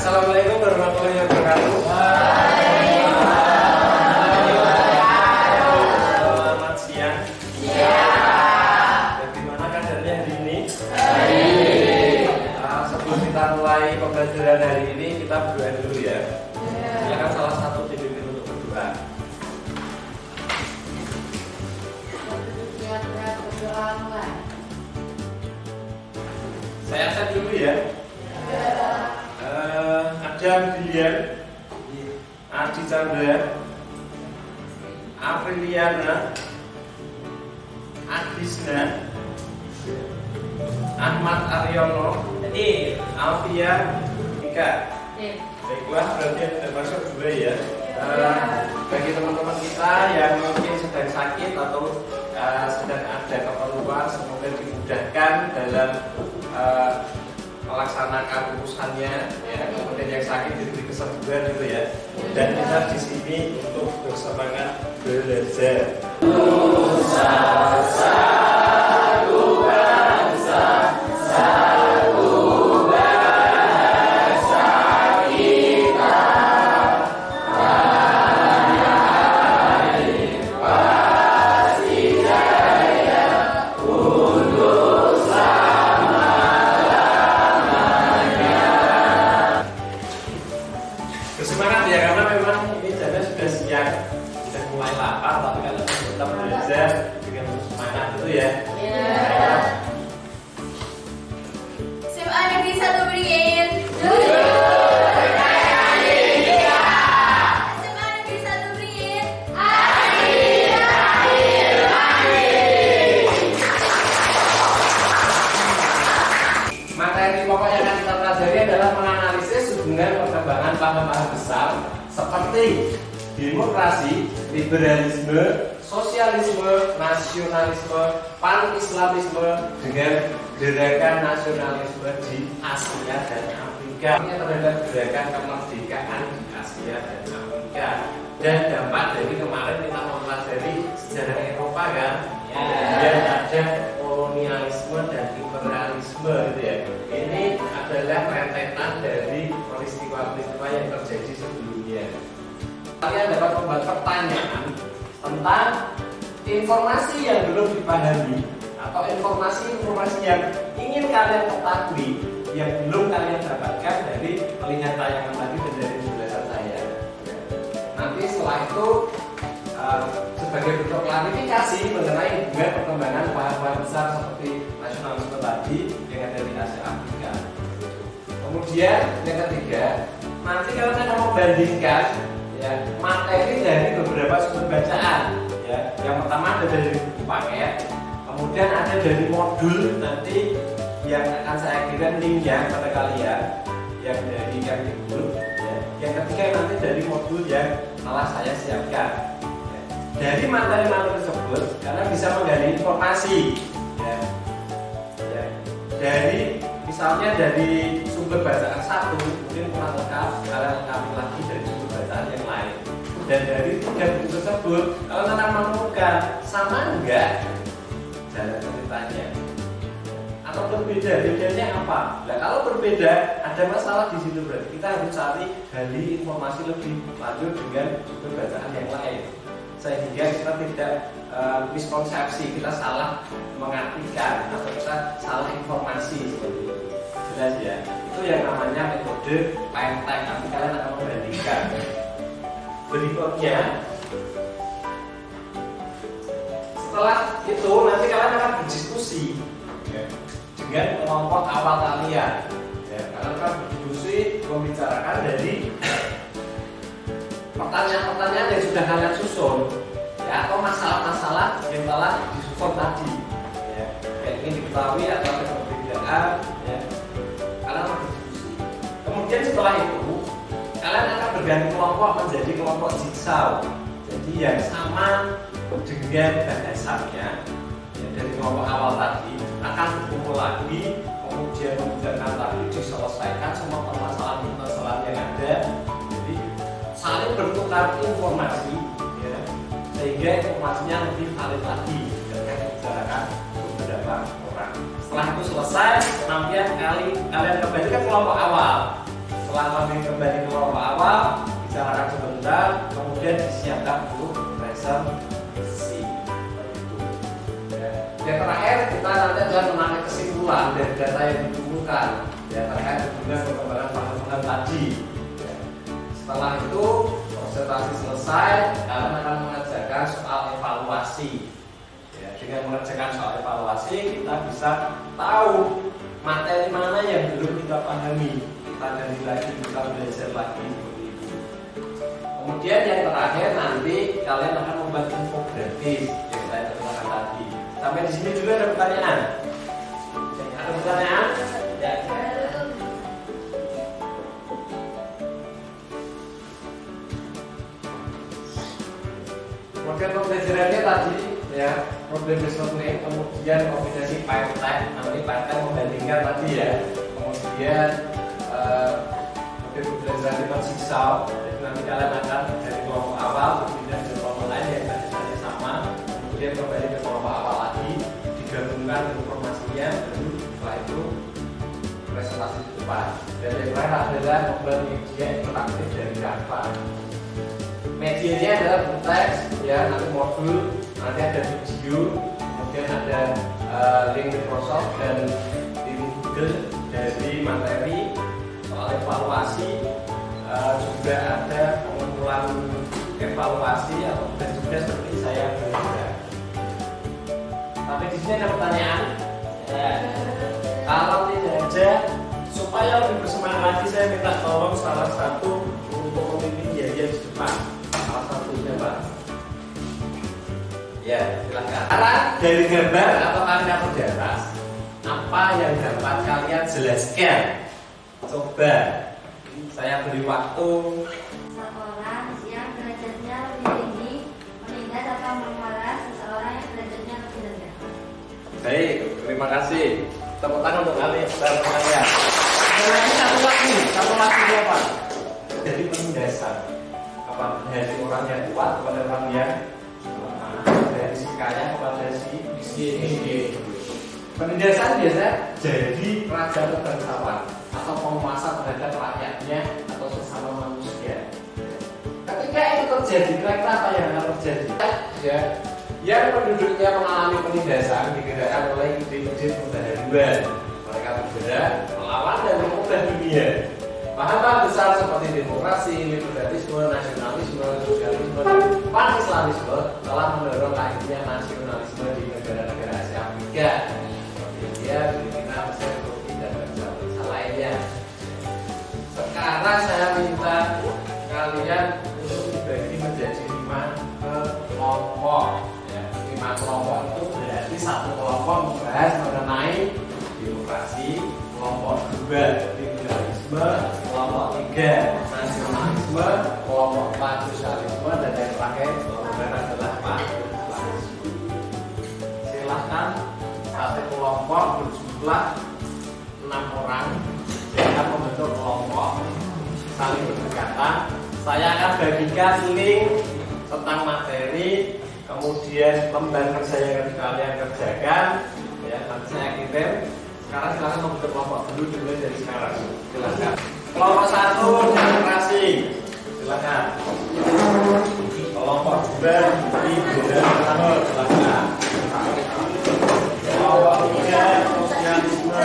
Assalamualaikum warahmatullahi wabarakatuh. Selamat siang. Bagaimana kabarnya hari ini? Sebelum kita mulai pembelajaran hari ini, kita berdoa dulu ya. Silakan salah satu dipimpin untuk berdoa. Saya cek dulu ya. Adam Bilian, Adi Chandra, Apriliana, Adisna, Ahmad Aryono, Alfia, Ika. Baiklah, berarti termasuk dua ya. Bagi teman-teman kita yang mungkin sedang sakit atau sedang ada keperluan, semoga dimudahkan dalam melaksanakan urusannya, ya. Kemudian yang sakit diberi kesembuhan gitu ya. Dan kita di sini untuk bersemangat belajar. Bersemangat ya, karena memang ini jamnya sudah siang, sudah mulai lapar, tapi kalau tetap belajar dengan semangat itu ya. SMA Negeri 1 Beringin. SMA Negeri 1 Beringin. Materi pokok yang akan kita pelajari adalah menganalisis hubungan perkembangan paham-paham besar seperti demokrasi, liberalisme, sosialisme, nasionalisme, pan-islamisme dengan gerakan nasionalisme di Asia dan Afrika. Ini terhadap gerakan kemerdekaan di Asia dan Afrika. Dan dampak dari kemarin kita mempelajari sejarah Eropa kan, dan ada kolonialisme dan imperialisme gitu ya. Ini adalah rentetan dari peristiwa-peristiwa yang terjadi sebelumnya. Kalian dapat membuat pertanyaan tentang informasi yang belum dipahami atau informasi-informasi yang ingin kalian ketahui yang belum kalian dapatkan dari melihat tayangan tadi dan dari penjelasan saya. Nanti setelah itu sebagai bentuk klarifikasi mengenai hubungan perkembangan paham-paham besar seperti nasionalisme tadi yang ada di Asia Afrika. Kemudian yang ketiga, nanti kalian akan membandingkan ya, materi dari beberapa sumber bacaan. Ya. Yang pertama ada dari buku paket, kemudian ada dari modul nanti yang akan saya kirim linknya pada kalian yang dari Kemdikbud. Ya. Yang ketiga nanti dari modul yang telah saya siapkan. Dari materi-materi tersebut karena bisa menggali informasi ya. Ya. Dari misalnya dari sumber bacaan satu mungkin kurang lengkap, kalian lengkapi lagi dari sumber bacaan yang lain. Dan dari tiga buku tersebut kalian akan menemukan sama enggak jalan ceritanya atau berbeda, bedanya apa? Nah kalau berbeda ada masalah di situ, berarti kita harus cari gali informasi lebih lanjut dengan sumber bacaan yang lain. Sehingga kita tidak miskonsepsi, kita salah mengartikan atau kita salah informasi seperti itu. Jelas ya, itu yang namanya metode PMTEK. Nanti kalian akan membandingkan. Berikutnya, setelah itu nanti kalian akan berdiskusi dengan kelompok awal kalian. Ya, kalian akan berdiskusi membicarakan dari pertanyaan-pertanyaan yang sudah kalian susun ya, atau masalah-masalah yang telah disusun tadi ya, yang ingin diketahui atau ada perbedaan ya, kalian akan berdiskusi. Kemudian setelah itu kalian akan berganti kelompok menjadi kelompok jigsaw, jadi yang sama dengan bahasannya ya, dari kelompok awal tadi akan berkumpul lagi, kemudian membicarakan tadi, diselesaikan semua permasalahan-permasalahan yang ada. Jadi saling bertukar informasi ya, sehingga informasinya lebih valid lagi ketika dibicarakan beberapa orang. Setelah itu selesai, nanti kalian kembali ke kelompok awal. Setelah kami kembali ke kelompok awal, bicarakan sebentar, kemudian disiapkan untuk presentasi. Yang terakhir kita nanti akan menarik kesimpulan dari data yang dikumpulkan. Yang terkait dengan perkembangan paham tadi. Setelah itu presentasi selesai, kalian akan mengerjakan soal evaluasi. Dengan mengerjakan soal evaluasi, kita bisa tahu materi mana yang belum kita pahami. Kita ganti lagi, kita belajar lagi. Kemudian yang terakhir nanti kalian akan membuat infografis yang saya terangkan tadi. Sampai di sini juga ada pertanyaan. Ada pertanyaan? Ya. Kemudian pembelajarannya tadi ya, problem solving, kemudian kombinasi Python, nanti Python membandingkan tadi ya, kemudian pembelajaran dengan jigsaw, jadi nanti kalian akan dari kelompok awal berpindah ke kelompok lain yang tadi sama, kemudian kembali ke kelompok awal lagi, digabungkan informasinya, baru setelah itu presentasi di depan. Dan yang terakhir adalah membuat media interaktif dari Canva. Medianya adalah teks, ya nanti modul, nanti ada video, kemudian ada link Microsoft dan link Google dari materi soal evaluasi, juga ada pengumpulan evaluasi atau tugas-tugas seperti saya berikan. Tapi di sini ada pertanyaan. Ya. Kalau tidak ada, supaya lebih bersemangat lagi, saya minta tolong salah satu untuk memimpin biaya di depan. Salah satunya Pak. Ya, silakan. Karena dari gambar atau karikatur di atas, apa yang dapat kalian jelaskan? Coba, saya beri waktu. Seseorang yang derajatnya lebih tinggi menindas atau memeras seseorang yang derajatnya lebih rendah. Baik, terima kasih. Tepuk tangan untuk kalian. Saya. Lagi satu lagi apa? Jadi penindasan. Apa dari orang yang kuat kepada orang yang lemah, dari si kaya kepada si miskin. Penindasan biasa jadi raja atau bangsawan atau penguasa terhadap rakyatnya atau sesama manusia. Ketika itu terjadi, kira-kira apa yang akan terjadi? Ya, yang penduduknya mengalami penindasan digerakkan oleh ide-ide pembaharuan. Mereka bergerak melawan dan mengubah dunia. Paham besar seperti demokrasi, liberalisme, nasionalisme, sosialisme, dan pan-islamisme telah mendorong lahirnya nasionalisme di negara-negara Asia Afrika seperti India, Filipina, Mesir, Turki, dan bangsa-bangsa lainnya. Sekarang saya minta kalian untuk dibagi menjadi 5 kelompok. Ya, 5 kelompok itu berarti satu kelompok membahas mengenai demokrasi, kelompok 2 liberalisme, kelompok 3 nasionalisme, kelompok 4 sosialisme, dan yang terakhir adalah pan-islamisme. Silahkan satu kelompok berjumlah 6 orang yang membentuk kelompok saling berdekatan. Saya akan bagikan link tentang materi, kemudian lembar kerja yang kalian kerjakan, ya nanti saya kirim. Sekarang silakan membentuk kelompok dulu dimulai dari sekarang. Silakan. Kelompok 1 demokrasi. Silakan. Kelompok 2 liberalisme. Silakan. Kelompok 3 sosialisme.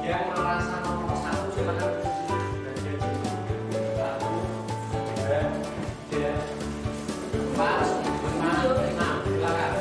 Yang merasa nomor 1 silakan berdiri. 1, 2, 3, 4, 5, 6 silakan.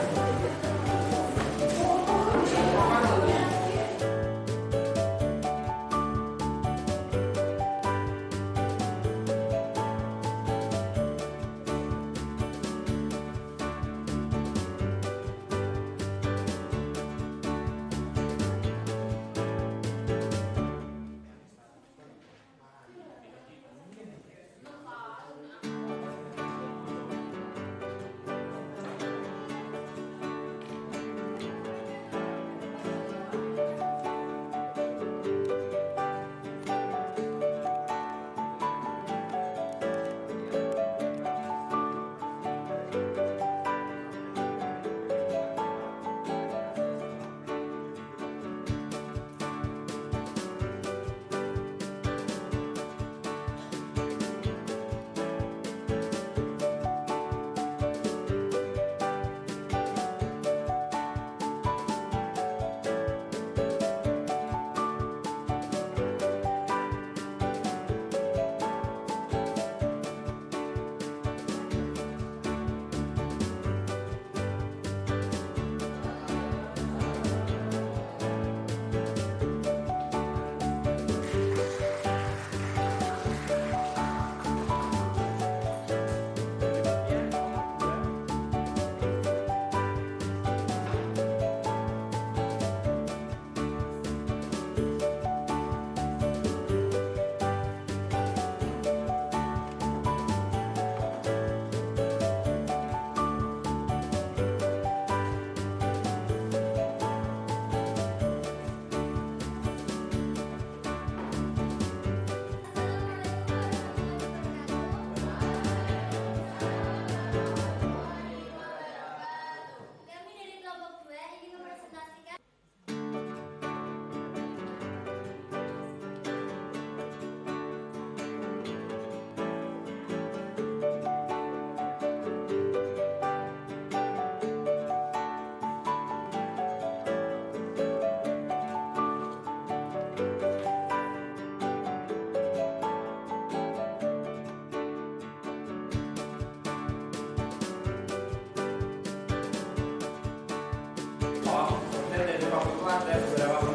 waktu itu ada beberapa